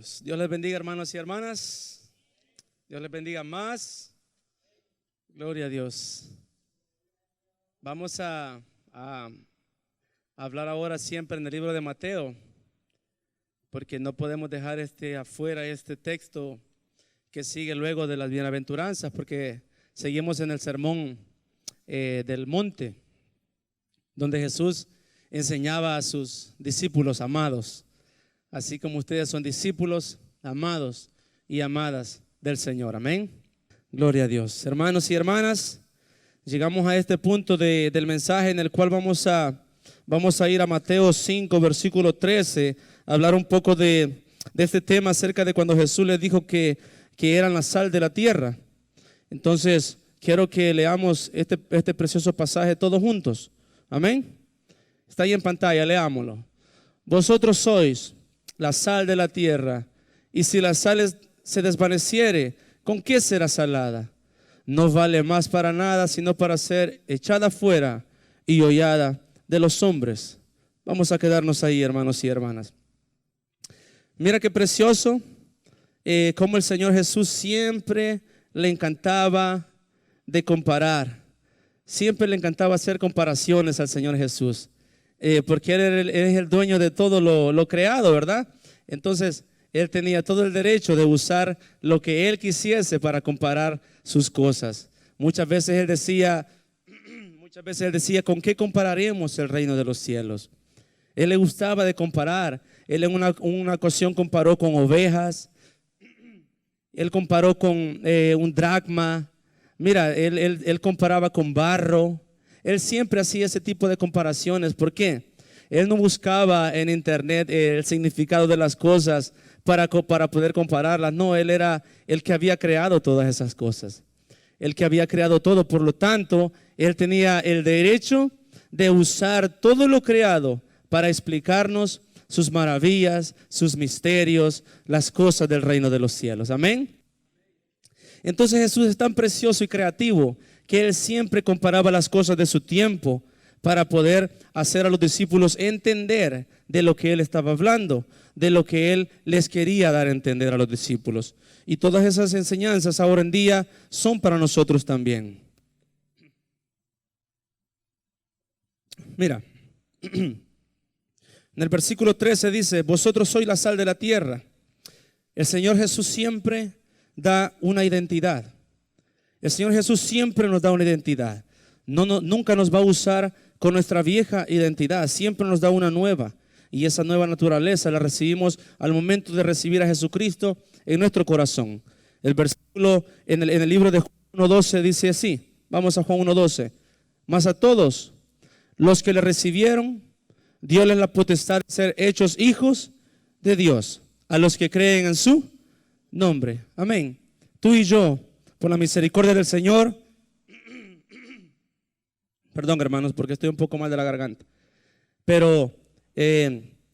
Dios. Dios les bendiga, hermanos y hermanas. Dios les bendiga más. Gloria a Dios. Vamos a hablar ahora siempre en el libro de Mateo, porque no podemos dejar afuera este texto que sigue luego de las bienaventuranzas, porque seguimos en el sermón del monte, donde Jesús enseñaba a sus discípulos amados, así como ustedes son discípulos amados y amadas del Señor. Amén. Gloria a Dios. Hermanos y hermanas, llegamos a este punto del mensaje en el cual vamos a ir a Mateo 5, versículo 13, a hablar un poco de este tema acerca de cuando Jesús les dijo que eran la sal de la tierra. Entonces, quiero que leamos este precioso pasaje todos juntos. Amén. Está ahí en pantalla, leámoslo. Vosotros sois la sal de la tierra, y si la sal se desvaneciere, ¿con qué será salada? No vale más para nada, sino para ser echada fuera y hollada de los hombres. Vamos a quedarnos ahí, hermanos y hermanas. Mira qué precioso, como el Señor Jesús siempre le encantaba de comparar. Siempre le encantaba hacer comparaciones al Señor Jesús, porque Él es el dueño de todo lo creado, ¿verdad? Entonces, Él tenía todo el derecho de usar lo que Él quisiese para comparar sus cosas. Muchas veces Él decía, ¿con qué compararemos el reino de los cielos? Él le gustaba de comparar. Él en una ocasión comparó con ovejas. Él comparó con un dracma. Mira, él comparaba con barro. Él siempre hacía ese tipo de comparaciones. ¿Por qué? Él no buscaba en internet el significado de las cosas para poder compararlas. No, Él era el que había creado todas esas cosas. El que había creado todo. Por lo tanto, Él tenía el derecho de usar todo lo creado para explicarnos sus maravillas, sus misterios, las cosas del reino de los cielos. Amén. Entonces Jesús es tan precioso y creativo que Él siempre comparaba las cosas de su tiempo para poder hacer a los discípulos entender de lo que Él estaba hablando, de lo que Él les quería dar a entender a los discípulos. Y todas esas enseñanzas ahora en día son para nosotros también. Mira, en el versículo 13 dice: vosotros sois la sal de la tierra. El Señor Jesús siempre da una identidad. El Señor Jesús siempre nos da una identidad. Nunca nos va a usar con nuestra vieja identidad. Siempre nos da una nueva. Y esa nueva naturaleza la recibimos al momento de recibir a Jesucristo en nuestro corazón. El versículo en el libro de Juan 1:12 dice así. Vamos a Juan 1:12. Mas a todos los que le recibieron, dióles la potestad de ser hechos hijos de Dios, a los que creen en su nombre. Amén. Tú y yo, por la misericordia del Señor, perdón, hermanos, porque estoy un poco mal de la garganta, pero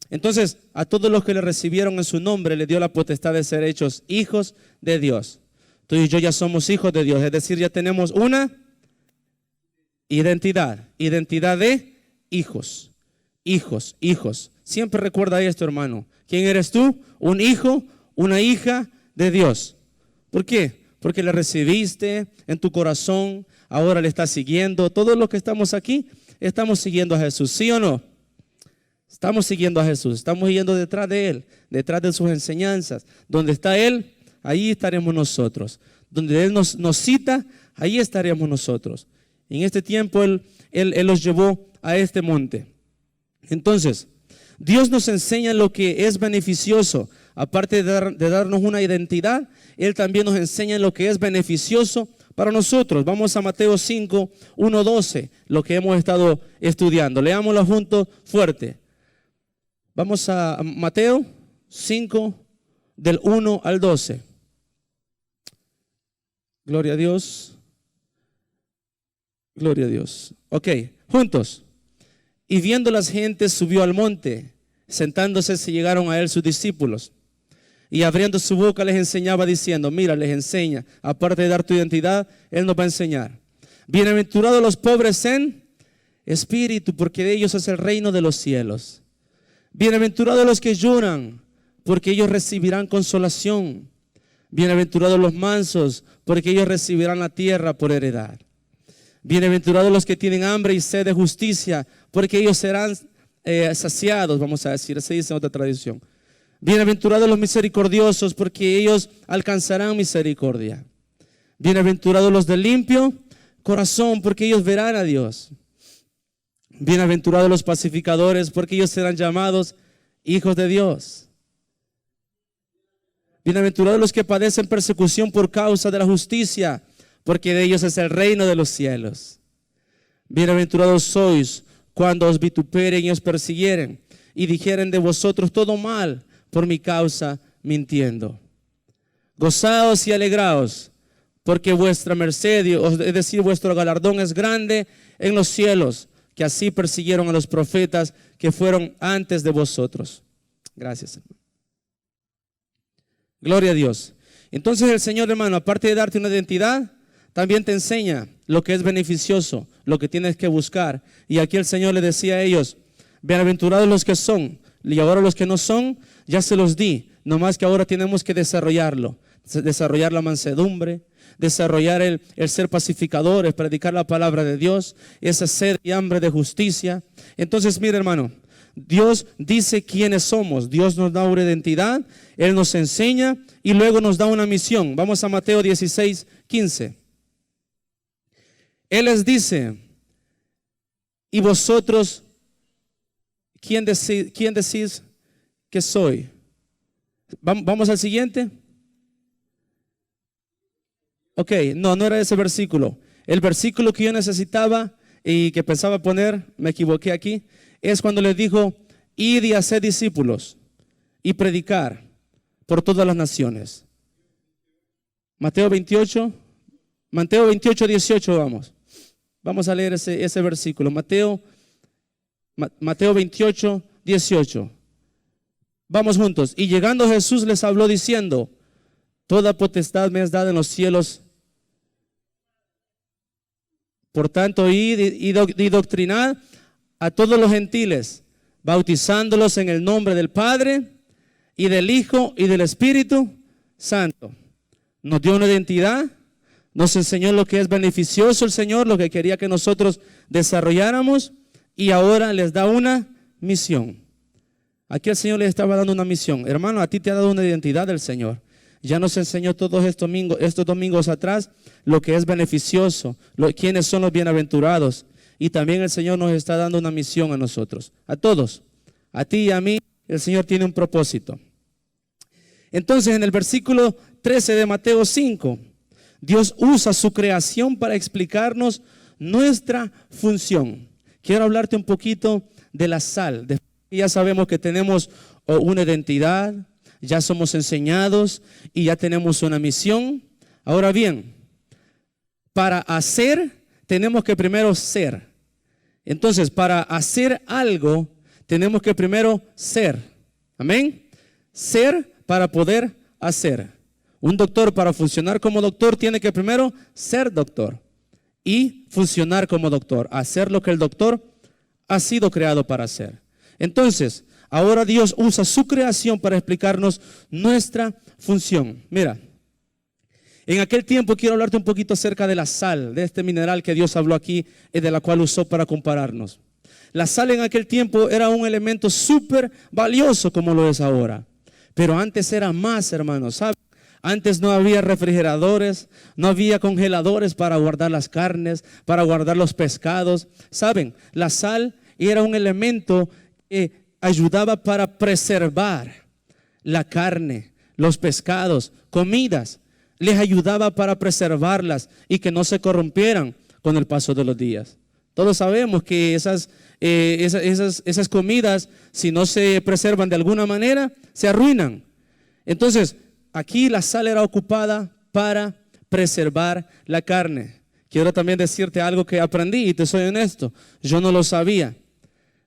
entonces a todos los que le recibieron en su nombre le dio la potestad de ser hechos hijos de Dios. Tú y yo ya somos hijos de Dios, es decir, ya tenemos una identidad de hijos. Hijos. Siempre recuerda esto, hermano. ¿Quién eres tú? Un hijo, una hija de Dios. ¿Por qué? Porque le recibiste en tu corazón, ahora le estás siguiendo. Todos los que estamos aquí estamos siguiendo a Jesús, ¿sí o no? Estamos siguiendo a Jesús, estamos yendo detrás de Él, detrás de sus enseñanzas. Donde está Él, ahí estaremos nosotros. Donde Él nos cita, ahí estaremos nosotros. En este tiempo Él los llevó a este monte. Entonces, Dios nos enseña lo que es beneficioso. Aparte de darnos una identidad, Él también nos enseña lo que es beneficioso para nosotros. Vamos a Mateo 5, 1, 12, lo que hemos estado estudiando. Leámoslo juntos fuerte. Vamos a Mateo 5, del 1 al 12. Gloria a Dios. Gloria a Dios. Ok, juntos. Y viendo las gentes subió al monte. Sentándose se llegaron a él sus discípulos. Y abriendo su boca les enseñaba diciendo, mira, les enseña. Aparte de dar tu identidad, Él nos va a enseñar. Bienaventurados los pobres en espíritu, porque de ellos es el reino de los cielos. Bienaventurados los que lloran, porque ellos recibirán consolación. Bienaventurados los mansos, porque ellos recibirán la tierra por heredad. Bienaventurados los que tienen hambre y sed de justicia, porque ellos serán saciados, vamos a decir, así dice en otra tradición. Bienaventurados los misericordiosos, porque ellos alcanzarán misericordia. Bienaventurados los de limpio corazón, porque ellos verán a Dios. Bienaventurados los pacificadores, porque ellos serán llamados hijos de Dios. Bienaventurados los que padecen persecución por causa de la justicia, porque de ellos es el reino de los cielos. Bienaventurados sois cuando os vituperen y os persiguieren y dijeren de vosotros todo mal por mi causa mintiendo. Gozaos y alegraos, porque vuestra merced, es decir, vuestro galardón es grande en los cielos, que así persiguieron a los profetas que fueron antes de vosotros. Gracias, hermano. Gloria a Dios. Entonces el Señor, hermano, aparte de darte una identidad, también te enseña lo que es beneficioso, lo que tienes que buscar. Y aquí el Señor le decía a ellos: bienaventurados los que son, y ahora los que no son, ya se los di, nomás que ahora tenemos que desarrollarlo, desarrollar la mansedumbre, desarrollar el ser pacificadores, predicar la palabra de Dios, esa sed y hambre de justicia. Entonces, mire, hermano, Dios dice quiénes somos, Dios nos da una identidad, Él nos enseña y luego nos da una misión. Vamos a Mateo 16:15. Él les dice: ¿y vosotros quién decís que soy? Vamos al siguiente. Ok, no era ese versículo. El versículo que yo necesitaba y que pensaba poner, me equivoqué aquí, es cuando les dijo: id y haced discípulos y predicar por todas las naciones. Mateo 28, 18, vamos a leer ese versículo. Mateo 28, 18. Vamos juntos. Y llegando Jesús les habló diciendo: toda potestad me es dada en los cielos. Por tanto, id y doctrinad a todos los gentiles, bautizándolos en el nombre del Padre y del Hijo y del Espíritu Santo. Nos dio una identidad, nos enseñó lo que es beneficioso el Señor, lo que quería que nosotros desarrolláramos, y ahora les da una misión. Aquí el Señor les estaba dando una misión. Hermano, a ti te ha dado una identidad del Señor. Ya nos enseñó todos estos domingos atrás lo que es beneficioso, quiénes son los bienaventurados. Y también el Señor nos está dando una misión a nosotros, a todos, a ti y a mí. El Señor tiene un propósito. Entonces, en el versículo 13 de Mateo 5, Dios usa su creación para explicarnos nuestra función. Quiero hablarte un poquito de la sal. Ya sabemos que tenemos una identidad, ya somos enseñados y ya tenemos una misión. Ahora bien, para hacer tenemos que primero ser. Entonces, para hacer algo tenemos que primero ser. Amén. Ser para poder hacer. Un doctor, para funcionar como doctor, tiene que primero ser doctor y funcionar como doctor, hacer lo que el doctor ha sido creado para hacer. Entonces, ahora Dios usa su creación para explicarnos nuestra función. Mira, en aquel tiempo quiero hablarte un poquito acerca de la sal, de este mineral que Dios habló aquí y de la cual usó para compararnos. La sal en aquel tiempo era un elemento súper valioso como lo es ahora. Pero antes era más, hermanos, ¿saben? Antes no había refrigeradores, no había congeladores para guardar las carnes, para guardar los pescados. ¿Saben? La sal era un elemento que ayudaba para preservar la carne, los pescados, comidas. Les ayudaba para preservarlas y que no se corrompieran con el paso de los días. Todos sabemos que esas comidas, si no se preservan de alguna manera, se arruinan. Entonces, aquí la sal era ocupada para preservar la carne. Quiero también decirte algo que aprendí y te soy honesto, yo no lo sabía.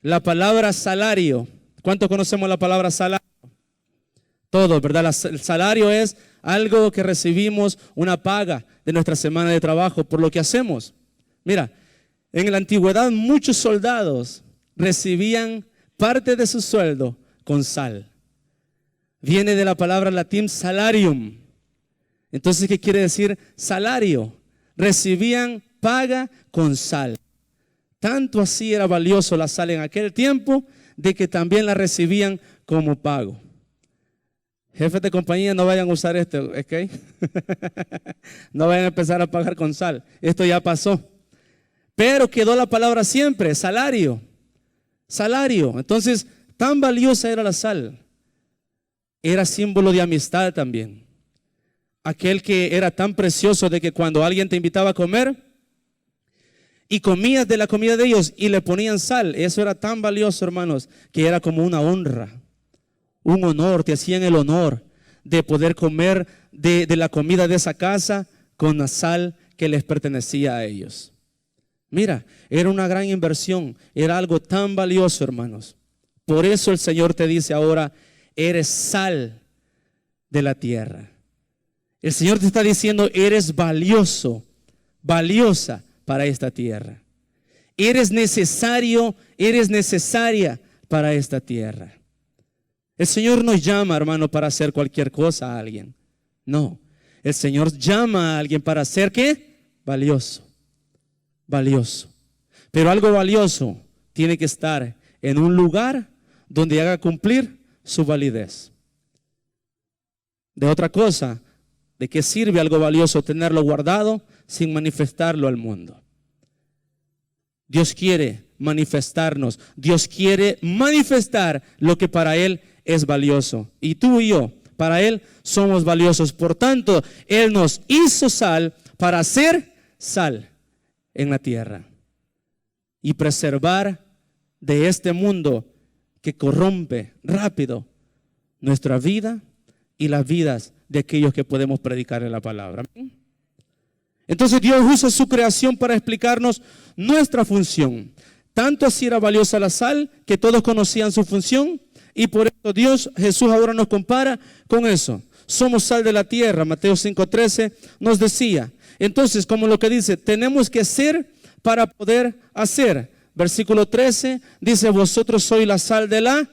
La palabra salario, ¿cuántos conocemos la palabra salario? Todos, ¿verdad? El salario es algo que recibimos, una paga de nuestra semana de trabajo por lo que hacemos. Mira, en la antigüedad muchos soldados recibían parte de su sueldo con sal. Viene de la palabra latín salarium. Entonces, ¿qué quiere decir salario? Recibían paga con sal. Tanto así era valioso la sal en aquel tiempo, de que también la recibían como pago. Jefes de compañía, no vayan a usar esto, ¿ok? No vayan a empezar a pagar con sal. Esto ya pasó. Pero quedó la palabra siempre, salario. Salario. Entonces, tan valiosa era la sal. Era símbolo de amistad también. Aquel que era tan precioso de que cuando alguien te invitaba a comer y comías de la comida de ellos y le ponían sal, eso era tan valioso, hermanos, que era como una honra, un honor. Te hacían el honor de poder comer de la comida de esa casa con la sal que les pertenecía a ellos. Mira, era una gran inversión, era algo tan valioso, hermanos. Por eso el Señor te dice ahora, eres sal de la tierra. El Señor te está diciendo, eres valioso, valiosa para esta tierra. Eres necesario, eres necesaria para esta tierra. El Señor no llama, hermano, para hacer cualquier cosa a alguien. No, el Señor llama a alguien para hacer ¿qué? Valioso, valioso. Pero algo valioso tiene que estar en un lugar donde haga cumplir su validez. De otra cosa, ¿de qué sirve algo valioso tenerlo guardado sin manifestarlo al mundo? Dios quiere manifestarnos. Dios quiere manifestar lo que para Él es valioso. Y tú y yo, para Él somos valiosos. Por tanto, Él nos hizo sal para hacer sal en la tierra y preservar de este mundo que corrompe rápido nuestra vida y las vidas de aquellos que podemos predicar en la palabra. Entonces Dios usa su creación para explicarnos nuestra función. Tanto así era valiosa la sal que todos conocían su función, y por eso Jesús ahora nos compara con eso. Somos sal de la tierra. Mateo 5:13 nos decía. Entonces, como lo que dice, tenemos que ser para poder hacer. Versículo 13 dice, vosotros sois la sal de la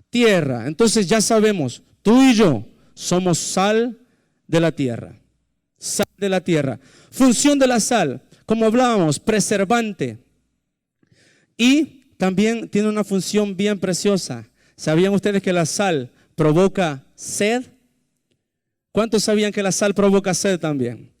tierra. Entonces ya sabemos, tú y yo somos sal de la tierra. Sal de la tierra. Función de la sal, como hablábamos, preservante. Y también tiene una función bien preciosa. ¿Sabían ustedes que la sal provoca sed? ¿Cuántos sabían que la sal provoca sed también?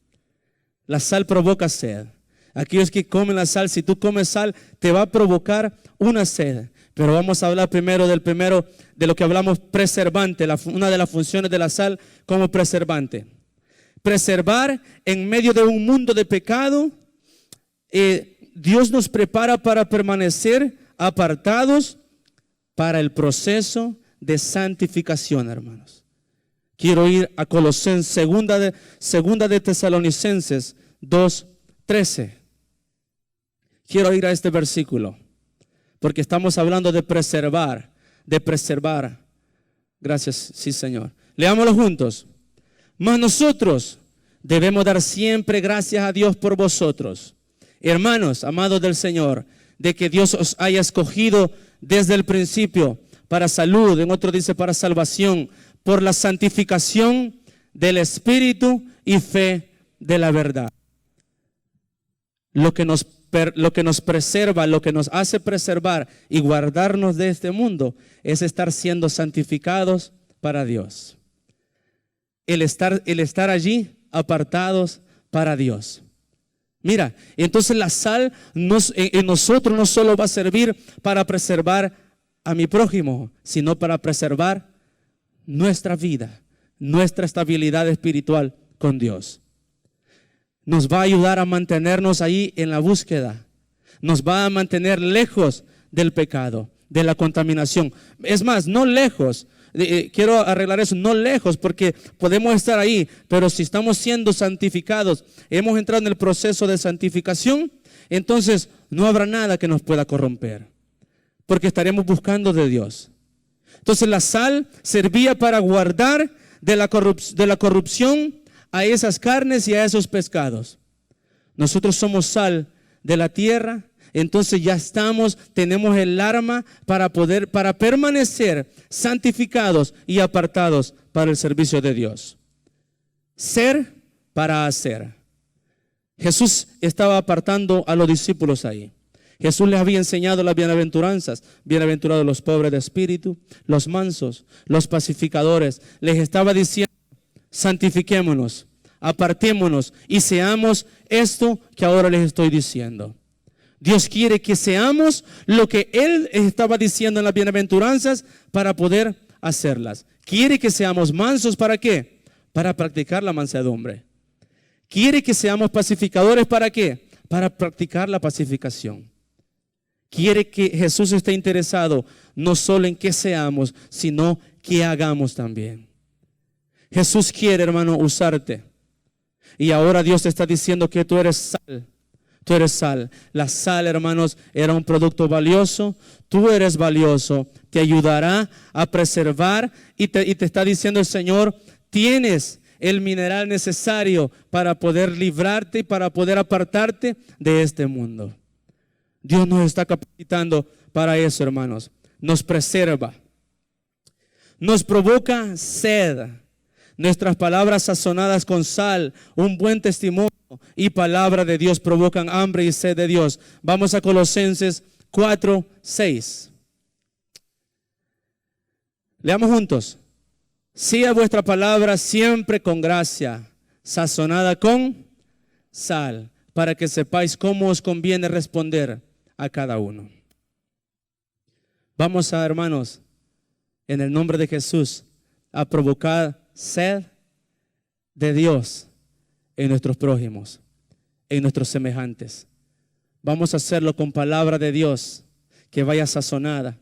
La sal provoca sed. Aquellos que comen la sal, si tú comes sal, te va a provocar una sed. Pero vamos a hablar primero de lo que hablamos, preservante, una de las funciones de la sal como preservante. Preservar en medio de un mundo de pecado. Dios nos prepara para permanecer apartados para el proceso de santificación, hermanos. Quiero ir a Colosenses, segunda de Tesalonicenses 2:13. Quiero ir a este versículo, porque estamos hablando de preservar, Gracias, sí, Señor. Leámoslo juntos. Mas nosotros debemos dar siempre gracias a Dios por vosotros, hermanos, amados del Señor, de que Dios os haya escogido desde el principio para salud, en otro dice para salvación, por la santificación del Espíritu y fe de la verdad. Lo que nos preserva, lo que nos hace preservar y guardarnos de este mundo es estar siendo santificados para Dios. El estar allí apartados para Dios. Mira, entonces la sal en nosotros no solo va a servir para preservar a mi prójimo, sino para preservar nuestra vida, nuestra estabilidad espiritual con Dios. Nos va a ayudar a mantenernos ahí en la búsqueda. Nos va a mantener lejos del pecado, de la contaminación. Es más, no lejos. Quiero arreglar eso, no lejos, porque podemos estar ahí, pero si estamos siendo santificados, hemos entrado en el proceso de santificación, entonces no habrá nada que nos pueda corromper, porque estaremos buscando de Dios. Entonces la sal servía para guardar de la corrupción a esas carnes y a esos pescados. Nosotros somos sal de la tierra entonces ya tenemos el arma para permanecer santificados y apartados para el servicio de Dios. Ser para hacer. Jesús estaba apartando a los discípulos ahí. Jesús les había enseñado las bienaventuranzas. Bienaventurados los pobres de espíritu, los mansos, los pacificadores. Les estaba diciendo, santifiquémonos, apartémonos y seamos esto que ahora les estoy diciendo. Dios quiere que seamos lo que Él estaba diciendo en las bienaventuranzas para poder hacerlas. Quiere que seamos mansos, ¿para qué? Para practicar la mansedumbre. Quiere que seamos pacificadores, ¿para qué? Para practicar la pacificación. Quiere que Jesús esté interesado no solo en que seamos, sino que hagamos también. Jesús quiere, hermano, usarte. Y ahora Dios te está diciendo que tú eres sal. Tú eres sal. La sal, hermanos, era un producto valioso. Tú eres valioso. Te ayudará a preservar y te está diciendo el Señor, tienes el mineral necesario para poder librarte y para poder apartarte de este mundo. Dios nos está capacitando para eso, hermanos. Nos preserva. Nos provoca sed. Nuestras palabras sazonadas con sal, un buen testimonio y palabra de Dios provocan hambre y sed de Dios. Vamos a Colosenses 4:6. Leamos juntos. Sea vuestra palabra siempre con gracia, sazonada con sal, para que sepáis cómo os conviene responder a cada uno. Vamos a, hermanos, en el nombre de Jesús, a provocar sed de Dios en nuestros prójimos, en nuestros semejantes. Vamos a hacerlo con palabra de Dios que vaya sazonada.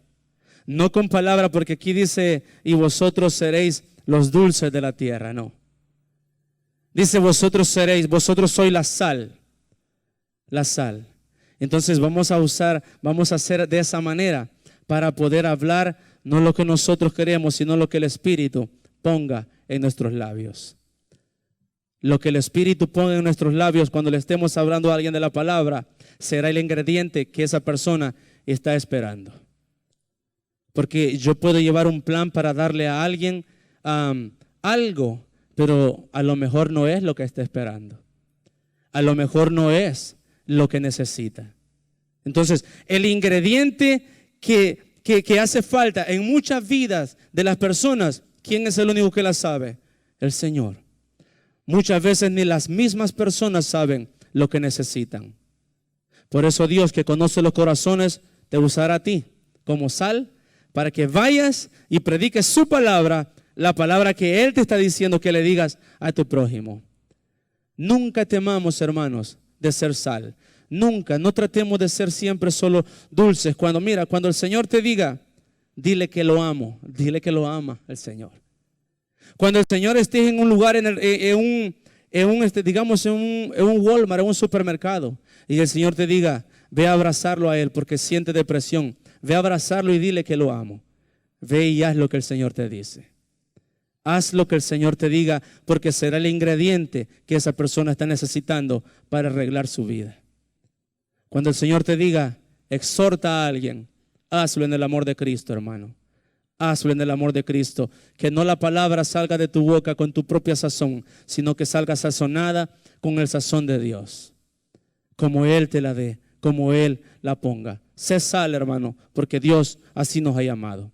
No con palabra, porque aquí dice, y vosotros seréis los dulces de la tierra, no. Dice, vosotros sois la sal. La sal. Entonces vamos a hacer de esa manera para poder hablar no lo que nosotros queremos, sino lo que el Espíritu ponga en nuestros labios. Lo que el Espíritu ponga en nuestros labios cuando le estemos hablando a alguien de la palabra será el ingrediente que esa persona está esperando. Porque yo puedo llevar un plan para darle a alguien algo, pero a lo mejor no es lo que está esperando. A lo mejor no es lo que necesita. Entonces, el ingrediente que hace falta en muchas vidas de las personas, ¿quién es el único que la sabe? El Señor. Muchas veces ni las mismas personas saben lo que necesitan. Por eso Dios, que conoce los corazones, te usará a ti como sal para que vayas y prediques su palabra, la palabra que Él te está diciendo que le digas a tu prójimo. Nunca temamos, hermanos, de ser sal. Nunca, no tratemos de ser siempre solo dulces. Cuando el Señor te diga, dile que lo amo, dile que lo ama el Señor. Cuando el Señor esté en un lugar, digamos en un Walmart, en un supermercado, y el Señor te diga, ve a abrazarlo a Él porque siente depresión, ve a abrazarlo y dile que lo amo. Ve y haz lo que el Señor te dice. Haz lo que el Señor te diga, porque será el ingrediente que esa persona está necesitando para arreglar su vida. Cuando el Señor te diga, exhorta a alguien, hazlo en el amor de Cristo, hermano. Hazlo en el amor de Cristo. Que no la palabra salga de tu boca con tu propia sazón, sino que salga sazonada con el sazón de Dios. Como Él te la dé, como Él la ponga. Sé sal, hermano, porque Dios así nos ha llamado.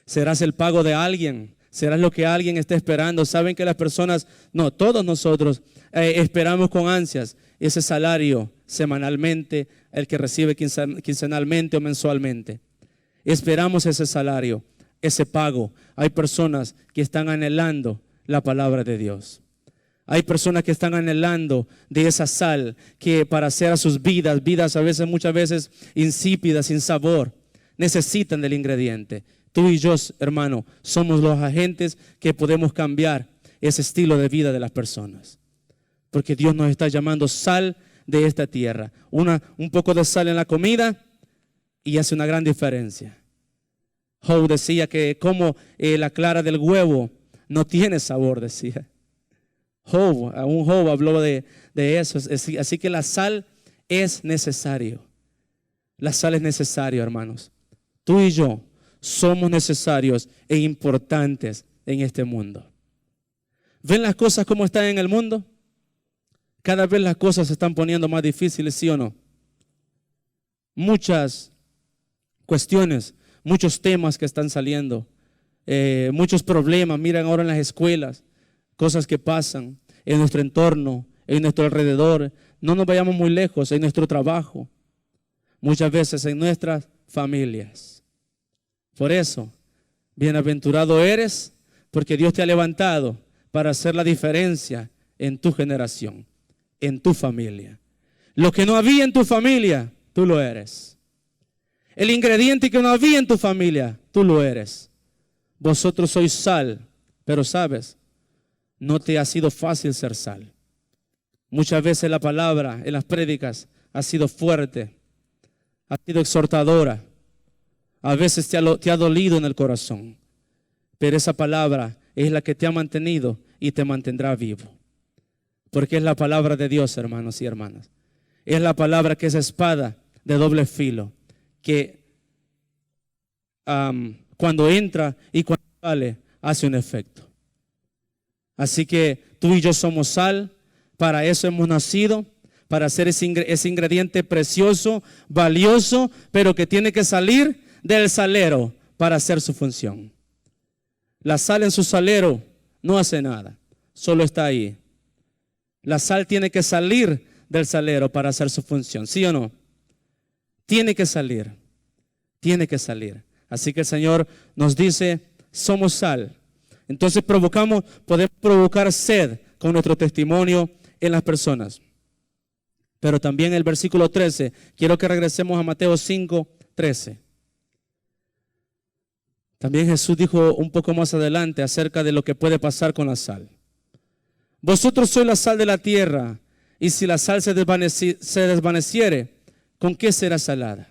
Serás el pago de alguien. Serás lo que alguien está esperando. Saben que las personas, no, todos nosotros esperamos con ansias ese salario semanalmente, el que recibe quincenalmente o mensualmente. Esperamos ese salario, ese pago. Hay personas que están anhelando la palabra de Dios. Hay personas que están anhelando de esa sal que para hacer a sus vidas muchas veces insípidas, sin sabor, necesitan del ingrediente. Tú y yo, hermano, somos los agentes que podemos cambiar ese estilo de vida de las personas. Porque Dios nos está llamando sal de esta tierra. Un poco de sal en la comida y hace una gran diferencia. Job decía que como la clara del huevo no tiene sabor, decía. Job habló de eso. Así que la sal es necesario. La sal es necesaria, hermanos. Tú y yo somos necesarios e importantes en este mundo. ¿Ven las cosas como están en el mundo? Cada vez las cosas se están poniendo más difíciles, ¿sí o no? Muchas cuestiones, muchos temas que están saliendo, muchos problemas. Miren ahora en las escuelas, cosas que pasan en nuestro entorno, en nuestro alrededor. No nos vayamos muy lejos, en nuestro trabajo, muchas veces en nuestras familias. Por eso, bienaventurado eres, porque Dios te ha levantado para hacer la diferencia en tu generación, en tu familia. Lo que no había en tu familia, tú lo eres. El ingrediente que no había en tu familia, tú lo eres. Vosotros sois sal, pero sabes, no te ha sido fácil ser sal. Muchas veces la palabra en las prédicas ha sido fuerte, ha sido exhortadora. A veces te ha dolido en el corazón, pero esa palabra es la que te ha mantenido y te mantendrá vivo. Porque es la palabra de Dios, hermanos y hermanas. Es la palabra que es espada de doble filo, que cuando entra y cuando sale hace un efecto. Así que tú y yo somos sal, para eso hemos nacido, para hacer ese ingrediente precioso, valioso, pero que tiene que salir del salero para hacer su función. La sal en su salero no hace nada, solo está ahí. La sal tiene que salir del salero para hacer su función, ¿sí o no? Tiene que salir, tiene que salir. Así que el Señor nos dice, somos sal. Entonces podemos provocar sed con nuestro testimonio en las personas. Pero también el versículo 13, quiero que regresemos a Mateo 5:13. También Jesús dijo un poco más adelante acerca de lo que puede pasar con la sal. Vosotros sois la sal de la tierra, y si la sal se desvaneciere, ¿con qué será salada?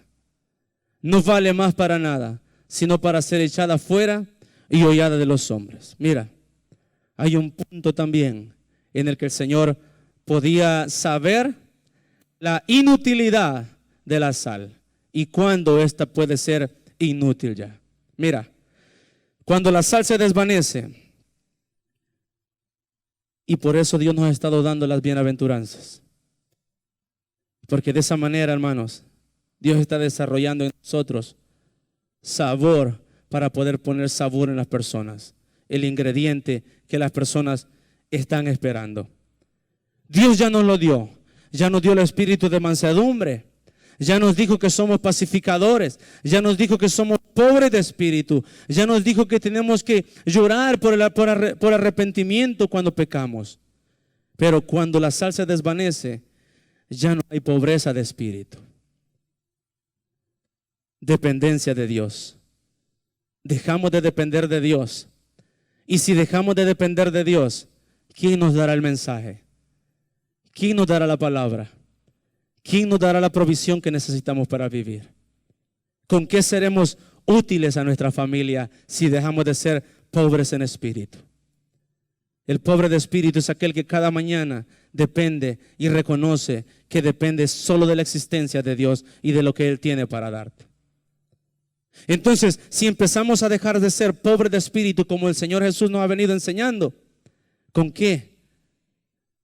No vale más para nada, sino para ser echada fuera y hollada de los hombres. Mira, hay un punto también en el que el Señor podía saber la inutilidad de la sal y cuándo esta puede ser inútil ya. Mira, cuando la sal se desvanece, y por eso Dios nos ha estado dando las bienaventuranzas, porque de esa manera, hermanos, Dios está desarrollando en nosotros sabor para poder poner sabor en las personas, el ingrediente que las personas están esperando. Dios ya nos lo dio, ya nos dio el espíritu de mansedumbre, ya nos dijo que somos pacificadores, ya nos dijo que somos pobres de espíritu, ya nos dijo que tenemos que llorar por arrepentimiento cuando pecamos. Pero cuando la sal se desvanece, ya no hay pobreza de espíritu. Dependencia de Dios. Dejamos de depender de Dios. Y si dejamos de depender de Dios, ¿quién nos dará el mensaje? ¿Quién nos dará la palabra? ¿Quién nos dará la provisión que necesitamos para vivir? ¿Con qué seremos útiles a nuestra familia si dejamos de ser pobres en espíritu? El pobre de espíritu es aquel que cada mañana depende y reconoce que depende solo de la existencia de Dios y de lo que Él tiene para darte. Entonces, si empezamos a dejar de ser pobres de espíritu como el Señor Jesús nos ha venido enseñando, ¿con qué?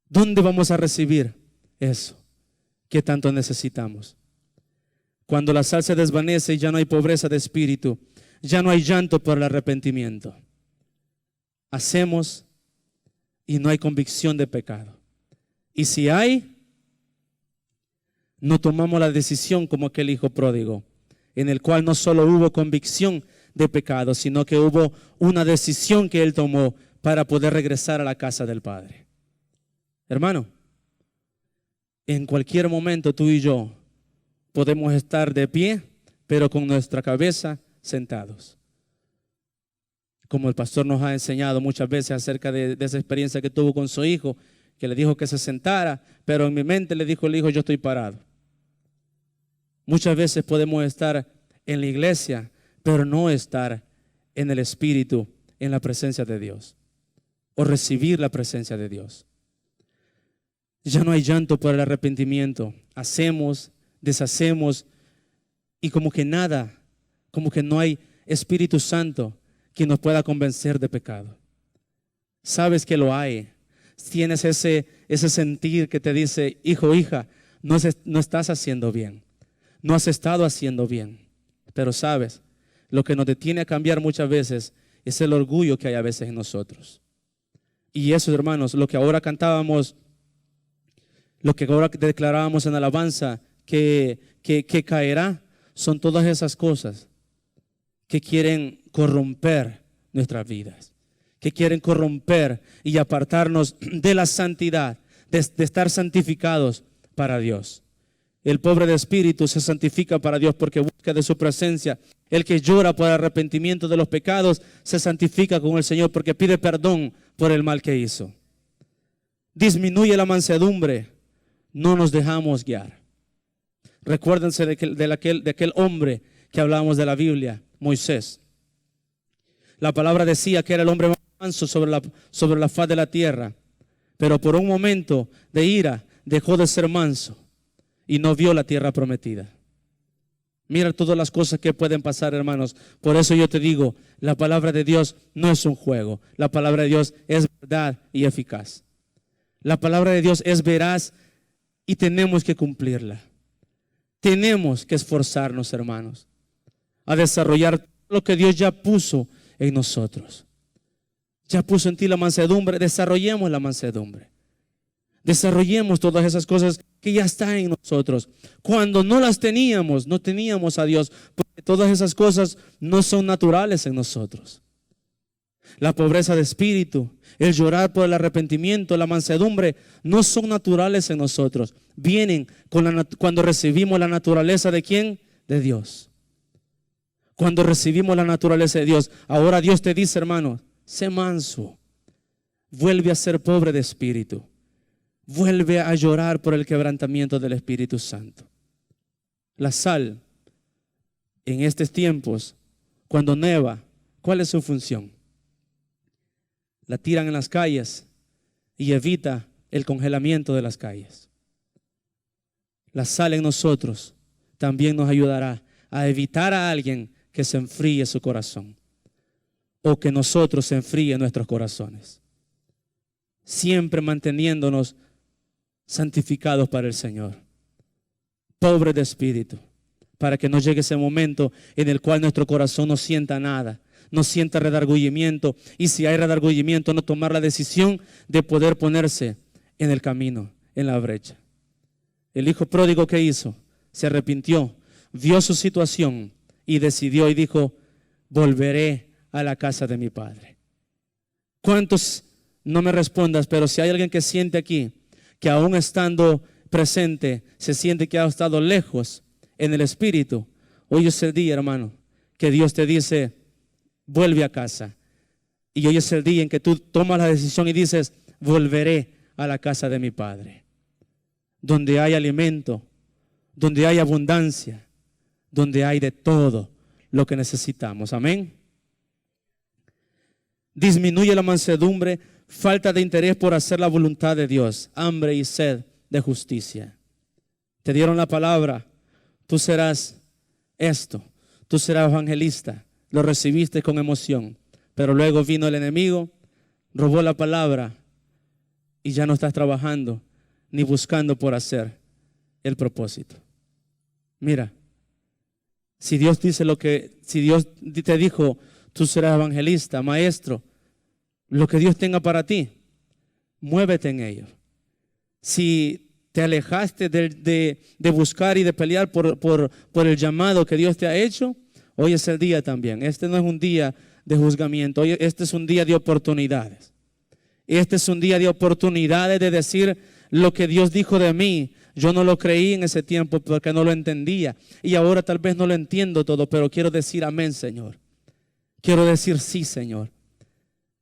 ¿Dónde vamos a recibir eso que tanto necesitamos? Cuando la sal se desvanece y ya no hay pobreza de espíritu, ya no hay llanto por el arrepentimiento. Hacemos y no hay convicción de pecado. Y si hay, no tomamos la decisión como aquel hijo pródigo, en el cual no solo hubo convicción de pecado, sino que hubo una decisión que él tomó para poder regresar a la casa del Padre. Hermano, en cualquier momento tú y yo podemos estar de pie, pero con nuestra cabeza sentados. Como el pastor nos ha enseñado muchas veces acerca de esa experiencia que tuvo con su hijo, que le dijo que se sentara, pero en mi mente le dijo el hijo, yo estoy parado. Muchas veces podemos estar en la iglesia, pero no estar en el Espíritu, en la presencia de Dios, o recibir la presencia de Dios. Ya no hay llanto por el arrepentimiento. Hacemos, deshacemos y como que nada, como que no hay Espíritu Santo que nos pueda convencer de pecado. Sabes que lo hay. Tienes ese sentir que te dice, hijo, hija, no estás haciendo bien. No has estado haciendo bien. Pero sabes, lo que nos detiene a cambiar muchas veces es el orgullo que hay a veces en nosotros. Y eso, hermanos, lo que ahora cantábamos, lo que ahora declarábamos en alabanza, que caerá, son todas esas cosas que quieren corromper nuestras vidas, que quieren corromper y apartarnos de la santidad, de estar santificados para Dios. El pobre de espíritu se santifica para Dios porque busca de su presencia. El que llora por el arrepentimiento de los pecados se santifica con el Señor porque pide perdón por el mal que hizo. Disminuye la mansedumbre, no nos dejamos guiar. Recuérdense de aquel hombre que hablábamos de la Biblia, Moisés. La palabra decía que era el hombre más manso sobre la faz de la tierra, pero por un momento de ira dejó de ser manso y no vio la tierra prometida. Mira todas las cosas que pueden pasar, hermanos. Por eso yo te digo, la palabra de Dios no es un juego. La palabra de Dios es verdad y eficaz. La palabra de Dios es veraz y tenemos que cumplirla. Tenemos que esforzarnos, hermanos, a desarrollar lo que Dios ya puso en nosotros. Ya puso en ti la mansedumbre, desarrollemos la mansedumbre. Desarrollemos todas esas cosas que ya están en nosotros. Cuando no las teníamos, no teníamos a Dios, porque todas esas cosas no son naturales en nosotros. La pobreza de espíritu, el llorar por el arrepentimiento, la mansedumbre, no son naturales en nosotros. Vienen cuando recibimos la naturaleza ¿de quién? De Dios. Cuando recibimos la naturaleza de Dios. Ahora Dios te dice, hermano, sé manso. Vuelve a ser pobre de espíritu. Vuelve a llorar por el quebrantamiento del Espíritu Santo. La sal, en estos tiempos, cuando neva, ¿cuál es su función? La tiran en las calles y evita el congelamiento de las calles. La sal en nosotros también nos ayudará a evitar a alguien que se enfríe su corazón o que nosotros se enfríe nuestros corazones. Siempre manteniéndonos santificados para el Señor, pobres de espíritu, para que no llegue ese momento en el cual nuestro corazón no sienta nada, no sienta redargüimiento, y si hay redargüimiento, no tomar la decisión de poder ponerse en el camino, en la brecha. El hijo pródigo, ¿qué hizo? Se arrepintió, vio su situación y decidió y dijo, volveré a la casa de mi padre. ¿Cuántos? No me respondas, pero si hay alguien que siente aquí que aún estando presente se siente que ha estado lejos en el espíritu, hoy es el día, hermano, que Dios te dice, vuelve a casa. Y hoy es el día en que tú tomas la decisión y dices, volveré a la casa de mi padre, donde hay alimento, donde hay abundancia, donde hay de todo lo que necesitamos. Amén. Disminuye la mansedumbre, falta de interés por hacer la voluntad de Dios, hambre y sed de justicia. Te dieron la palabra, tú serás esto, tú serás evangelista, lo recibiste con emoción, pero luego vino el enemigo, robó la palabra y ya no estás trabajando ni buscando por hacer el propósito. Mira, si Dios te dijo, tú serás evangelista, maestro, lo que Dios tenga para ti, muévete en ello. Si te alejaste de buscar y de pelear por el llamado que Dios te ha hecho, hoy es el día también. Este no es un día de juzgamiento, hoy este es un día de oportunidades. Este es un día de oportunidades de decir lo que Dios dijo de mí. Yo no lo creí en ese tiempo porque no lo entendía. Y ahora tal vez no lo entiendo todo, pero quiero decir amén, Señor. Quiero decir sí, Señor.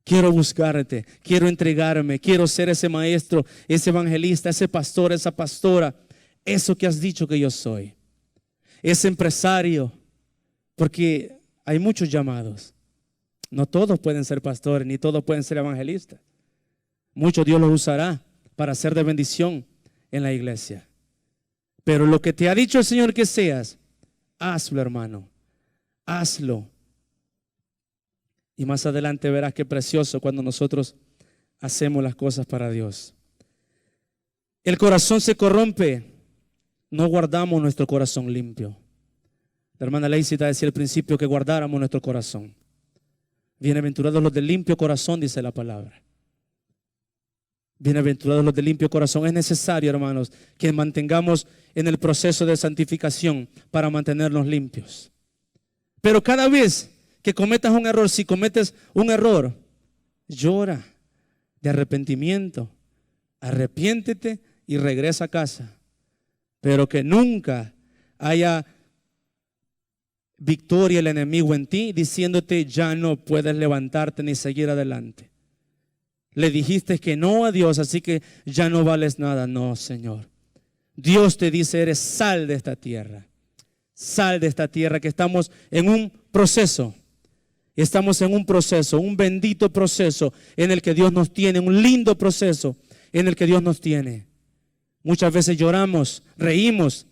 Quiero buscarte, quiero entregarme, quiero ser ese maestro, ese evangelista, ese pastor, esa pastora, eso que has dicho que yo soy. Ese empresario, porque hay muchos llamados. No todos pueden ser pastores, ni todos pueden ser evangelistas. Muchos Dios los usará para ser de bendición en la iglesia. Pero lo que te ha dicho el Señor que seas, Hazlo, hermano. Hazlo. Y más adelante verás qué precioso cuando nosotros hacemos las cosas para Dios. El corazón se corrompe. No guardamos nuestro corazón limpio. La hermana Leicita decía al principio que guardáramos nuestro corazón. Bienaventurados los de limpio corazón, dice la palabra. Bienaventurados los de limpio corazón. Es necesario, hermanos, que mantengamos en el proceso de santificación para mantenernos limpios. Pero cada vez que cometas un error, si cometes un error, llora de arrepentimiento, arrepiéntete y regresa a casa. Pero que nunca haya victoria el enemigo en ti diciéndote ya no puedes levantarte ni seguir adelante. Le dijiste que no a Dios, así que ya no vales nada. No, Señor. Dios te dice, eres sal de esta tierra. Sal de esta tierra, que estamos en un proceso. Estamos en un proceso, un bendito proceso en el que Dios nos tiene, un lindo proceso en el que Dios nos tiene. Muchas veces lloramos, reímos,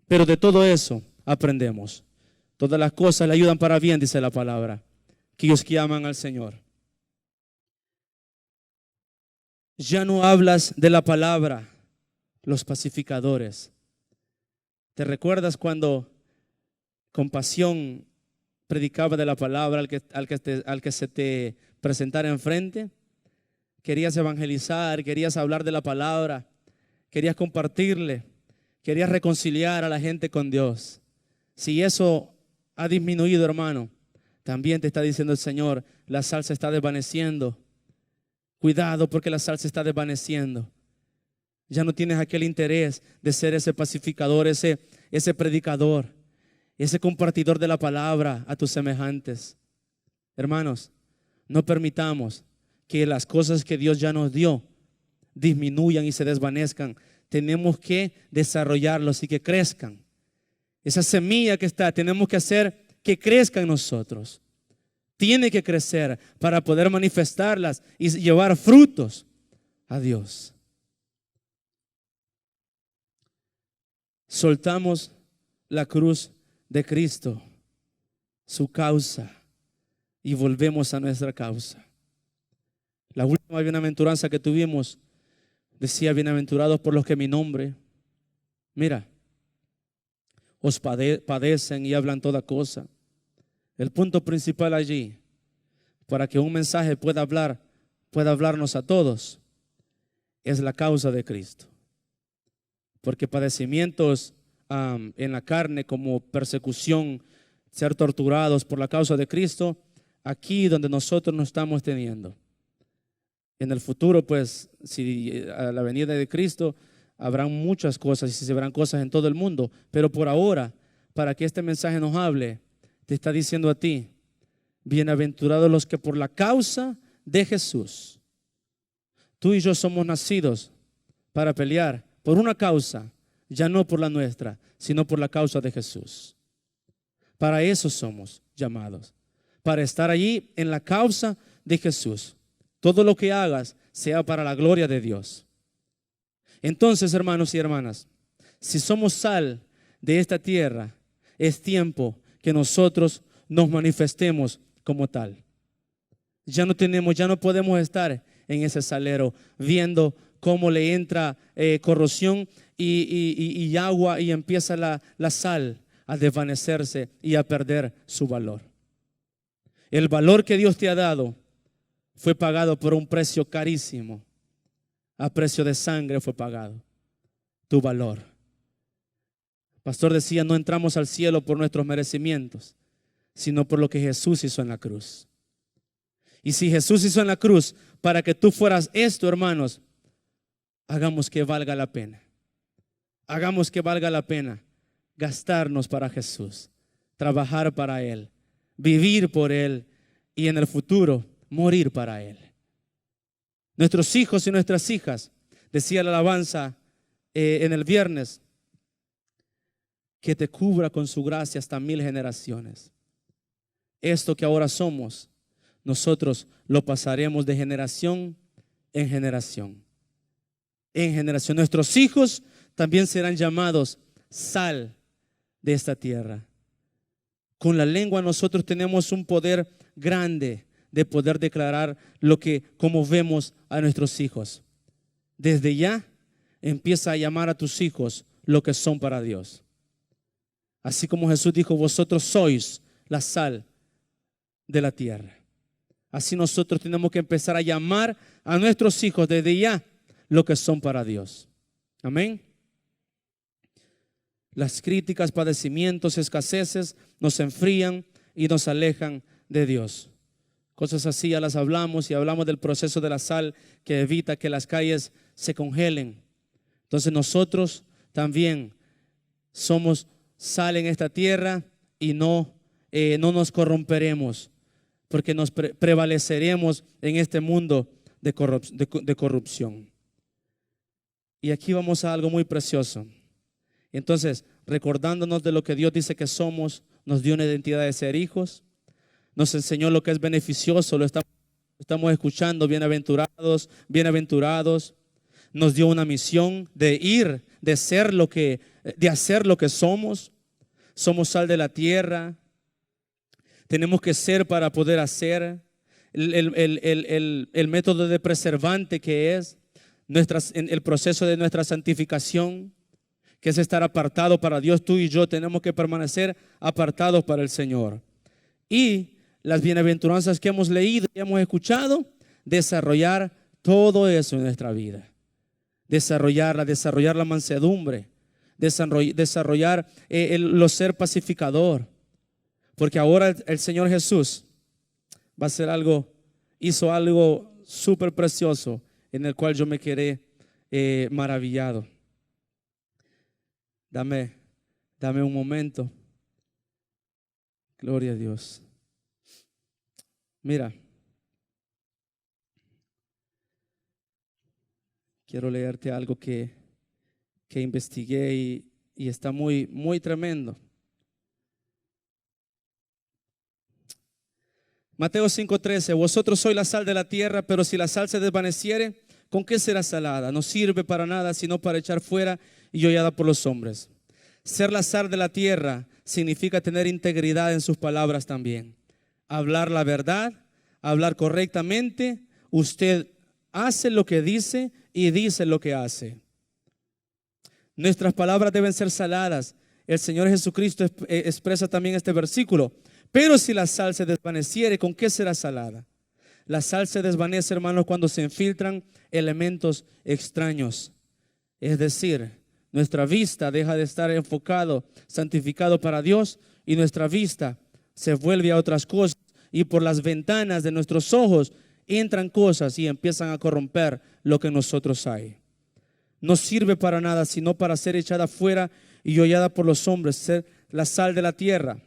pero de todo eso aprendemos. Todas las cosas le ayudan para bien, dice la palabra, aquellos que aman al Señor. Ya no hablas de la palabra, los pacificadores. ¿Te recuerdas cuando con pasión predicaba de la palabra al que se te presentara enfrente? Querías evangelizar, querías hablar de la palabra, querías compartirle, querías reconciliar a la gente con Dios. Si eso ha disminuido, hermano, también te está diciendo el Señor, la sal se está desvaneciendo. Cuidado, porque la sal se está desvaneciendo. Ya no tienes aquel interés de ser ese pacificador, ese predicador, ese compartidor de la palabra a tus semejantes. Hermanos, no permitamos que las cosas que Dios ya nos dio disminuyan y se desvanezcan. Tenemos que desarrollarlos y que crezcan. Esa semilla que está, tenemos que hacer que crezca en nosotros. Tiene que crecer para poder manifestarlas y llevar frutos a Dios. Soltamos la cruz de Cristo, su causa, y volvemos a nuestra causa. La última bienaventuranza que tuvimos decía, bienaventurados por los que mi nombre, mira, os padecen y hablan toda cosa. El punto principal allí, para que un mensaje pueda hablarnos a todos, es la causa de Cristo. Porque padecimientos en la carne, como persecución, ser torturados por la causa de Cristo, aquí donde nosotros no estamos teniendo. En el futuro, pues, si a la venida de Cristo, habrán muchas cosas y se verán cosas en todo el mundo. Pero por ahora, para que este mensaje nos hable, te está diciendo a ti, bienaventurados los que por la causa de Jesús. Tú y yo somos nacidos para pelear por una causa, ya no por la nuestra, sino por la causa de Jesús. Para eso somos llamados, para estar allí en la causa de Jesús. Todo lo que hagas sea para la gloria de Dios. Entonces, hermanos y hermanas, si somos sal de esta tierra, es tiempo que nosotros nos manifestemos como tal. Ya no podemos estar en ese salero viendo cómo le entra corrosión y agua y empieza la sal a desvanecerse y a perder su valor. El valor que Dios te ha dado fue pagado por un precio carísimo. A precio de sangre fue pagado tu valor. El pastor decía, no entramos al cielo por nuestros merecimientos, sino por lo que Jesús hizo en la cruz. Y si Jesús hizo en la cruz para que tú fueras esto, hermanos, hagamos que valga la pena. Hagamos que valga la pena gastarnos para Jesús, trabajar para Él, vivir por Él y en el futuro morir para Él. Nuestros hijos y nuestras hijas, decía la alabanza en el viernes, que te cubra con su gracia hasta 1000 generaciones. Esto que ahora somos, nosotros lo pasaremos de generación en generación. En generación. Nuestros hijos también serán llamados sal de esta tierra. Con la lengua nosotros tenemos un poder grande de poder declarar lo que, como vemos a nuestros hijos. Desde ya empieza a llamar a tus hijos lo que son para Dios. Así como Jesús dijo, vosotros sois la sal de la tierra. Así nosotros tenemos que empezar a llamar a nuestros hijos desde ya lo que son para Dios. Amén. Las críticas, padecimientos, escaseces nos enfrían y nos alejan de Dios. Cosas así ya las hablamos, y hablamos del proceso de la sal que evita que las calles se congelen. Entonces nosotros también somos sal en esta tierra y no nos corromperemos, porque nos prevaleceremos en este mundo de corrupción. Y aquí vamos a algo muy precioso. Entonces, recordándonos de lo que Dios dice que somos, nos dio una identidad de ser hijos, nos enseñó lo que es beneficioso, lo estamos escuchando, bienaventurados, bienaventurados. Nos dio una misión de ir, de hacer lo que somos. Somos sal de la tierra. Tenemos que ser para poder hacer. El método de preservante que es el proceso de nuestra santificación, que es estar apartado para Dios. Tú y yo tenemos que permanecer apartados para el Señor. Y las bienaventuranzas que hemos leído y hemos escuchado, desarrollar todo eso en nuestra vida. Desarrollar la mansedumbre, desarrollar lo ser pacificador. Porque ahora el Señor Jesús va a hacer hizo algo súper precioso, en el cual yo me quedé maravillado. Dame un momento. Gloria a Dios. Mira, quiero leerte algo que investigué y está muy, muy tremendo. Mateo 5:13, vosotros sois la sal de la tierra, pero si la sal se desvaneciere, ¿con qué será salada? No sirve para nada, sino para echar fuera y hollada por los hombres. Ser la sal de la tierra significa tener integridad en sus palabras también. Hablar la verdad, hablar correctamente. Usted hace lo que dice y dice lo que hace. Nuestras palabras deben ser saladas. El Señor Jesucristo expresa también este versículo. Pero si la sal se desvaneciere, ¿con qué será salada? La sal se desvanece, hermanos, cuando se infiltran elementos extraños. Es decir, nuestra vista deja de estar enfocado, santificado para Dios, y nuestra vista se vuelve a otras cosas, y por las ventanas de nuestros ojos entran cosas y empiezan a corromper lo que en nosotros hay. No sirve para nada, sino para ser echada fuera y hollada por los hombres. Ser la sal de la tierra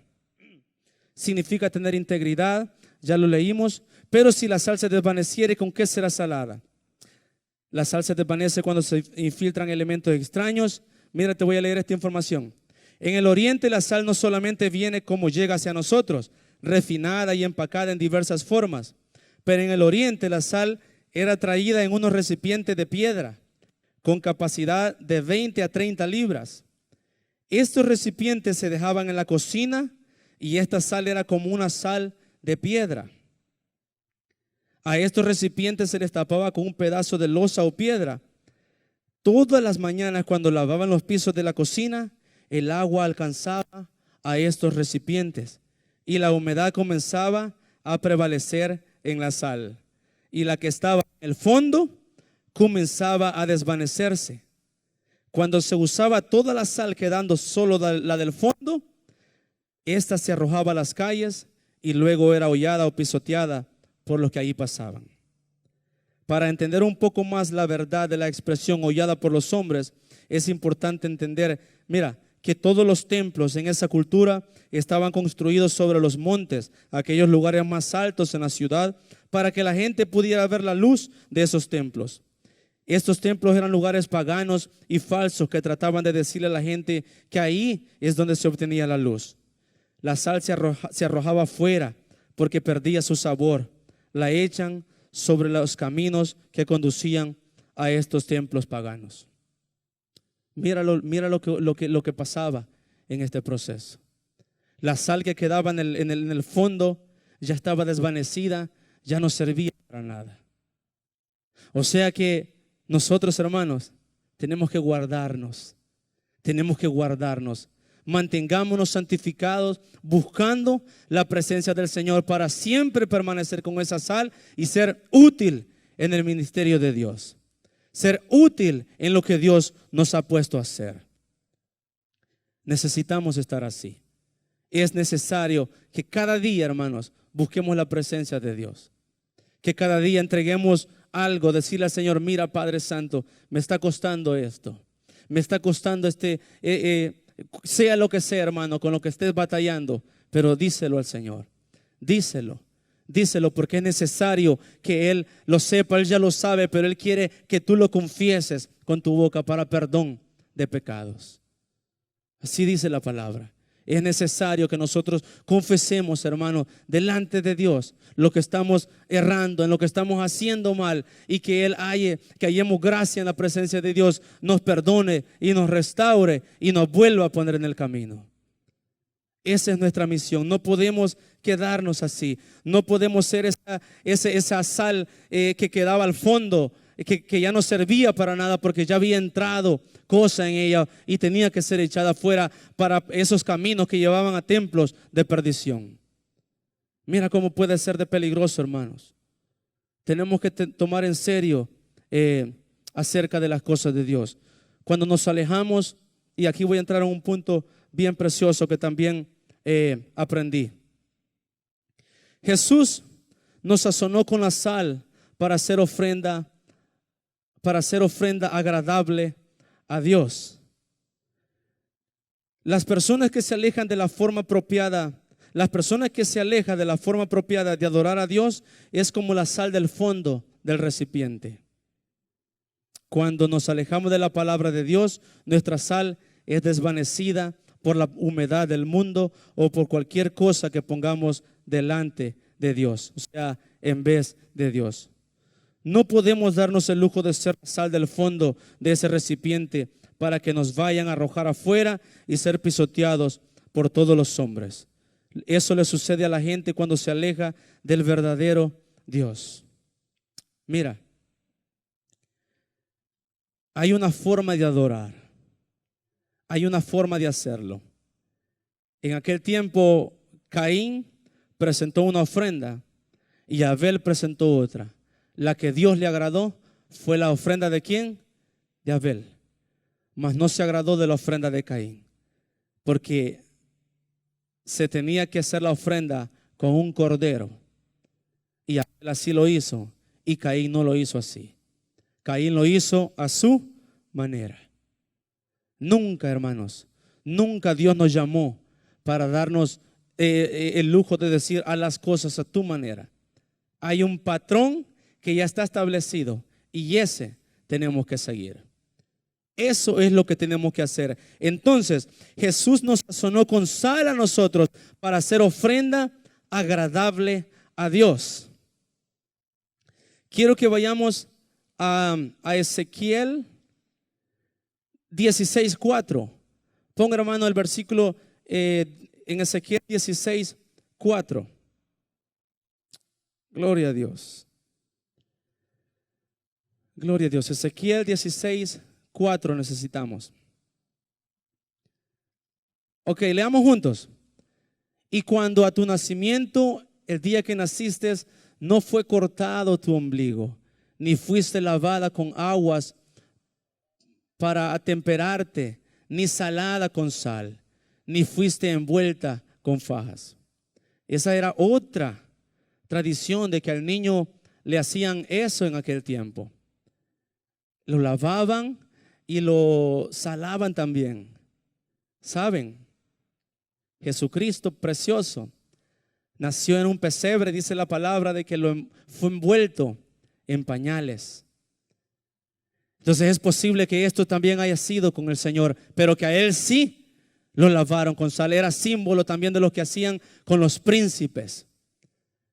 significa tener integridad, ya lo leímos. Pero si la sal se desvaneciere, ¿con qué será salada? La sal se desvanece cuando se infiltran elementos extraños. Mira, te voy a leer esta información. En el oriente la sal no solamente viene como llega hacia nosotros, refinada y empacada en diversas formas, pero en el oriente la sal era traída en unos recipientes de piedra con capacidad de 20 a 30 libras. Estos recipientes se dejaban en la cocina y esta sal era como una sal de piedra. A estos recipientes se les tapaba con un pedazo de losa o piedra. Todas las mañanas, cuando lavaban los pisos de la cocina, el agua alcanzaba a estos recipientes y la humedad comenzaba a prevalecer en la sal, y la que estaba en el fondo comenzaba a desvanecerse. Cuando se usaba toda la sal, quedando solo la del fondo, esta se arrojaba a las calles y luego era hollada o pisoteada por los que allí pasaban. Para entender un poco más la verdad de la expresión hollada por los hombres, es importante entender, mira, que todos los templos en esa cultura estaban construidos sobre los montes, aquellos lugares más altos en la ciudad, para que la gente pudiera ver la luz de esos templos. Estos templos eran lugares paganos y falsos que trataban de decirle a la gente que ahí es donde se obtenía la luz. La sal se arrojaba afuera porque perdía su sabor. La echan sobre los caminos que conducían a estos templos paganos. Mira lo que pasaba en este proceso. La sal que quedaba en el fondo ya estaba desvanecida, ya no servía para nada. O sea que nosotros, hermanos, tenemos que guardarnos. Tenemos que guardarnos. Mantengámonos santificados, buscando la presencia del Señor para siempre permanecer con esa sal y ser útil en el ministerio de Dios. Ser útil en lo que Dios nos ha puesto a hacer. Necesitamos estar así. Es necesario que cada día, hermanos, busquemos la presencia de Dios. Que cada día entreguemos algo, decirle al Señor: mira, Padre Santo, me está costando esto. Me está costando sea lo que sea, hermano, con lo que estés batallando, pero díselo al Señor. Díselo porque es necesario que Él lo sepa. Él ya lo sabe, pero Él quiere que tú lo confieses con tu boca para perdón de pecados. Así dice la palabra. Es necesario que nosotros confesemos, hermano, delante de Dios lo que estamos errando, en lo que estamos haciendo mal, y que Él que hallemos gracia en la presencia de Dios, nos perdone y nos restaure y nos vuelva a poner en el camino. Esa es nuestra misión. No podemos quedarnos así. No podemos ser esa sal que quedaba al fondo, que ya no servía para nada porque ya había entrado cosa en ella y tenía que ser echada fuera para esos caminos que llevaban a templos de perdición. Mira cómo puede ser de peligroso, hermanos. Tenemos que tomar en serio acerca de las cosas de Dios. Cuando nos alejamos, y aquí voy a entrar a un punto bien precioso que también aprendí. Jesús nos sazonó con la sal para hacer ofrenda agradable a Dios. Las personas que se alejan de la forma apropiada, las personas que se alejan de la forma apropiada de adorar a Dios, es como la sal del fondo del recipiente. Cuando nos alejamos de la palabra de Dios, nuestra sal es desvanecida por la humedad del mundo o por cualquier cosa que pongamos delante de Dios, o sea, en vez de Dios. No podemos darnos el lujo de ser sal del fondo de ese recipiente para que nos vayan a arrojar afuera y ser pisoteados por todos los hombres. Eso le sucede a la gente cuando se aleja del verdadero Dios. Mira, hay una forma de adorar. Hay una forma de hacerlo. En aquel tiempo, Caín presentó una ofrenda y Abel presentó otra. La que Dios le agradó fue la ofrenda ¿de quién? De Abel. Mas no se agradó de la ofrenda de Caín, porque se tenía que hacer la ofrenda con un cordero. Y Abel así lo hizo, y Caín no lo hizo así. Caín lo hizo a su manera. Nunca, hermanos, nunca Dios nos llamó para darnos el lujo de decir: haz las cosas a tu manera. Hay un patrón que ya está establecido y ese tenemos que seguir. Eso es lo que tenemos que hacer. Entonces Jesús nos sazonó con sal a nosotros para hacer ofrenda agradable a Dios. Quiero que vayamos a Ezequiel 16:4. Ponga, hermano, el versículo en Ezequiel 16:4. Gloria a Dios. Gloria a Dios. Ezequiel 16:4 necesitamos. Ok, leamos juntos. Y cuando a tu nacimiento, el día que naciste, no fue cortado tu ombligo, ni fuiste lavada con aguas para atemperarte, ni salada con sal, ni fuiste envuelta con fajas. Esa era otra tradición de que al niño le hacían eso en aquel tiempo. Lo lavaban y lo salaban también. ¿Saben? Jesucristo precioso nació en un pesebre, dice la palabra, de que fue envuelto en pañales. Entonces es posible que esto también haya sido con el Señor, pero que a Él sí lo lavaron con sal. Era símbolo también de lo que hacían con los príncipes,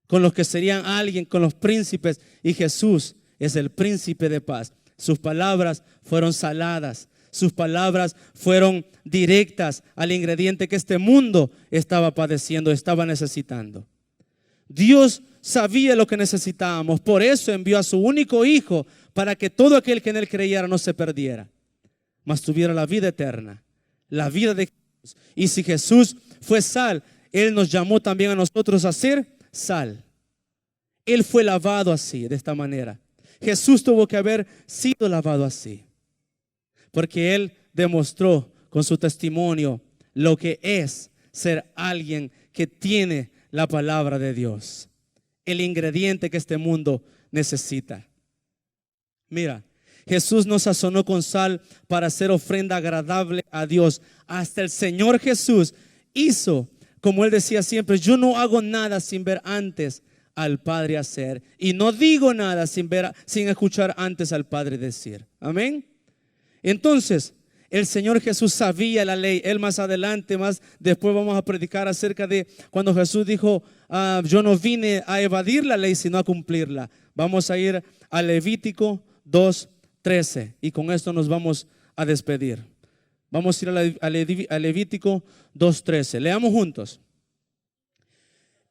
con los que serían alguien, con los príncipes. Y Jesús es el príncipe de paz. Sus palabras fueron saladas, Sus palabras fueron directas al ingrediente que este mundo estaba padeciendo, estaba necesitando. Dios sabía lo que necesitábamos, por eso envió a su único Hijo para que todo aquel que en él creyera no se perdiera, mas tuviera la vida eterna, la vida de Jesús. Y si Jesús fue sal, Él nos llamó también a nosotros a ser sal. Él fue lavado así, de esta manera. Jesús tuvo que haber sido lavado así, porque Él demostró con su testimonio lo que es ser alguien que tiene la palabra de Dios, el ingrediente que este mundo necesita. Mira, Jesús nos sazonó con sal para hacer ofrenda agradable a Dios. Hasta el Señor Jesús hizo, como Él decía siempre, yo no hago nada sin ver antes al Padre hacer, y no digo nada sin escuchar antes al Padre decir. Amén. Entonces, el Señor Jesús sabía la ley. Él más adelante, más después vamos a predicar acerca de cuando Jesús dijo, yo no vine a evadir la ley, sino a cumplirla. Vamos a ir a Levítico 2:13 y con esto nos vamos a despedir. Vamos a ir a Levítico 2:13. Leamos juntos.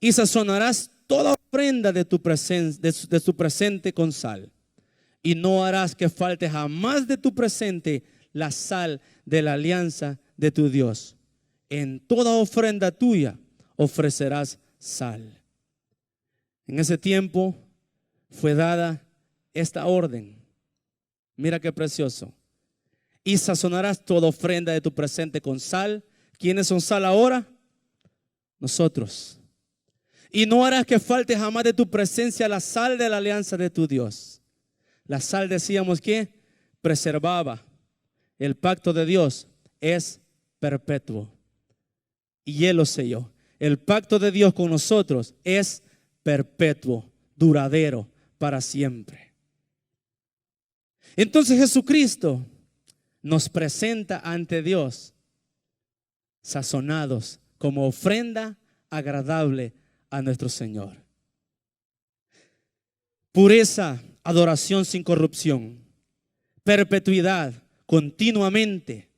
Y sazonarás toda ofrenda de tu presente con sal, y no harás que falte jamás de tu presente la sal de la alianza de tu Dios. En toda ofrenda tuya ofrecerás sal. En ese tiempo fue dada esta orden. Mira qué precioso. Y sazonarás toda ofrenda de tu presente con sal. ¿Quiénes son sal ahora? Nosotros. Y no harás que falte jamás de tu presencia la sal de la alianza de tu Dios. La sal, decíamos que preservaba. El pacto de Dios es perpetuo y Él lo selló. El pacto de Dios con nosotros es perpetuo, duradero, para siempre. Entonces Jesucristo nos presenta ante Dios sazonados como ofrenda agradable a nuestro Señor. Pureza, adoración sin corrupción, perpetuidad, continuamente.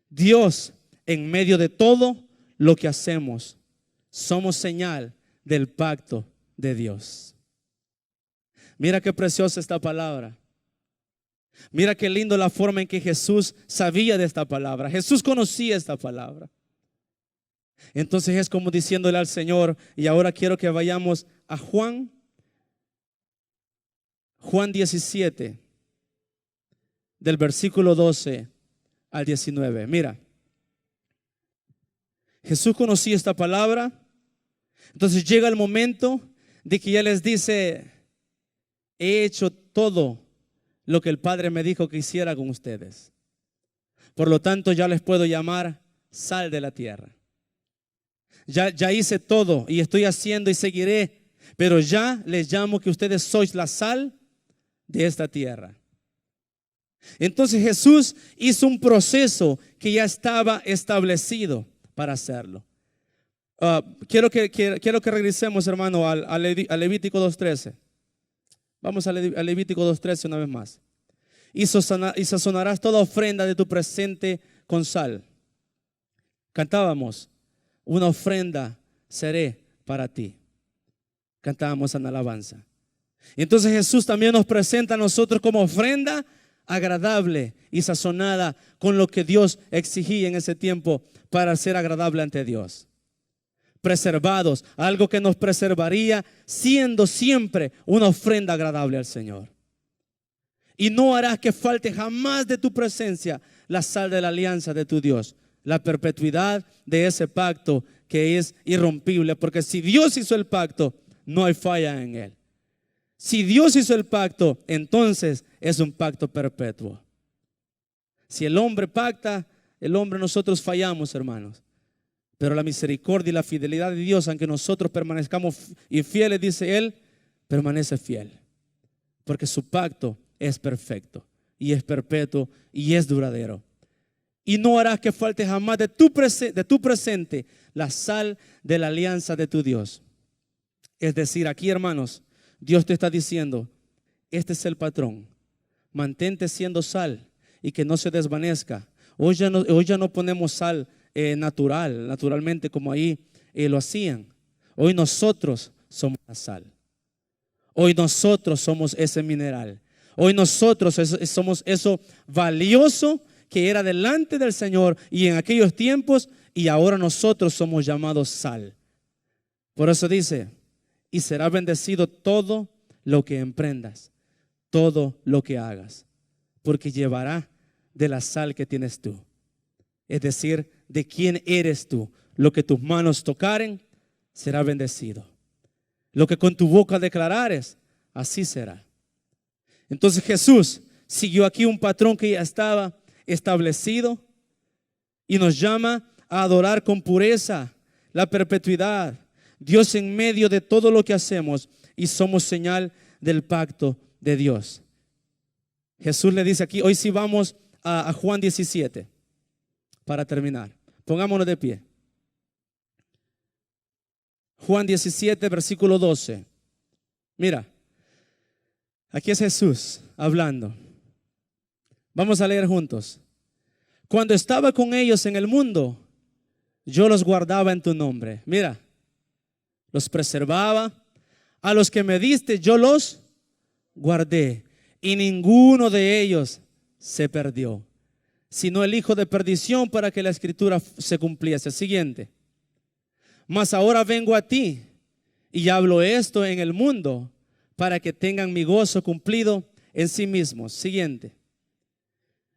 Dios en medio de todo lo que hacemos, somos señal del pacto de Dios. Mira qué preciosa esta palabra. Mira qué lindo la forma en que Jesús sabía de esta palabra. Jesús conocía esta palabra. Entonces es como diciéndole al Señor, y ahora quiero que vayamos a Juan 17, del versículo 12 al 19. Mira, Jesús conocía esta palabra. Entonces llega el momento de que ya les dice, he hecho todo lo que el Padre me dijo que hiciera con ustedes. Por lo tanto, ya les puedo llamar sal de la tierra. Ya hice todo y estoy haciendo y seguiré, pero ya les llamo que ustedes sois la sal de esta tierra. Entonces Jesús hizo un proceso que ya estaba establecido para hacerlo. Quiero que regresemos, hermano, a Levítico 2:13. Vamos a Levítico 2:13 una vez más. Y sazonarás toda ofrenda de tu presente con sal. Cantábamos, una ofrenda seré para ti. Cantábamos en alabanza. Entonces Jesús también nos presenta a nosotros como ofrenda agradable y sazonada con lo que Dios exigía en ese tiempo para ser agradable ante Dios. Preservados, algo que nos preservaría siendo siempre una ofrenda agradable al Señor. Y no harás que falte jamás de tu presencia la sal de la alianza de tu Dios, la perpetuidad de ese pacto que es irrompible, porque si Dios hizo el pacto, no hay falla en él. Si Dios hizo el pacto, entonces es un pacto perpetuo. Si el hombre pacta, nosotros fallamos, hermanos. Pero la misericordia y la fidelidad de Dios, aunque nosotros permanezcamos infieles, dice Él, permanece fiel. Porque su pacto es perfecto y es perpetuo y es duradero. Y no harás que falte jamás de tu presente la sal de la alianza de tu Dios. Es decir, aquí, hermanos, Dios te está diciendo, este es el patrón. Mantente siendo sal y que no se desvanezca. Hoy ya no ponemos sal naturalmente como ahí lo hacían. Hoy nosotros somos la sal. Hoy nosotros somos ese mineral. Hoy nosotros somos eso valioso que era delante del Señor y en aquellos tiempos, y ahora nosotros somos llamados sal. Por eso dice, y será bendecido todo lo que emprendas, todo lo que hagas, porque llevará de la sal que tienes tú. Es decir, de quién eres tú. Lo que tus manos tocaren será bendecido. Lo que con tu boca declarares, así será. Entonces Jesús siguió aquí un patrón que ya estaba establecido y nos llama a adorar con pureza la perpetuidad. Dios en medio de todo lo que hacemos, y somos señal del pacto de Dios. Jesús le dice aquí, hoy sí vamos a Juan 17 para terminar. Pongámonos de pie. Juan 17, versículo 12. Mira, aquí es Jesús hablando. Vamos a leer juntos. Cuando estaba con ellos en el mundo, yo los guardaba en tu nombre. Mira, los preservaba. A los que me diste, yo los guardé. Y ninguno de ellos se perdió, sino el hijo de perdición, para que la escritura se cumpliese. Siguiente. Mas ahora vengo a ti y hablo esto en el mundo, para que tengan mi gozo cumplido en sí mismos. Siguiente.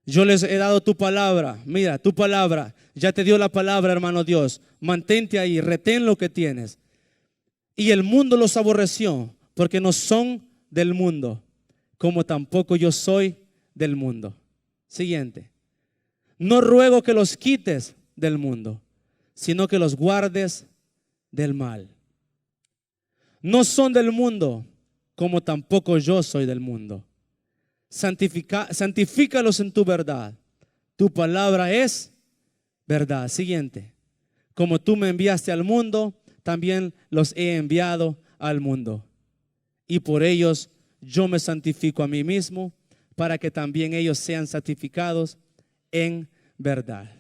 Yo les he dado tu palabra. Mira, tu palabra. Ya te dio la palabra, hermano Dios. Mantente ahí, retén lo que tienes. Y el mundo los aborreció, porque no son del mundo, como tampoco yo soy del mundo. Siguiente. No ruego que los quites del mundo, sino que los guardes del mal. No son del mundo, como tampoco yo soy del mundo. Santifícalos en tu verdad. Tu palabra es verdad. Siguiente. Como tú me enviaste al mundo, también los he enviado al mundo. Y por ellos yo me santifico a mí mismo, para que también ellos sean santificados en verdad.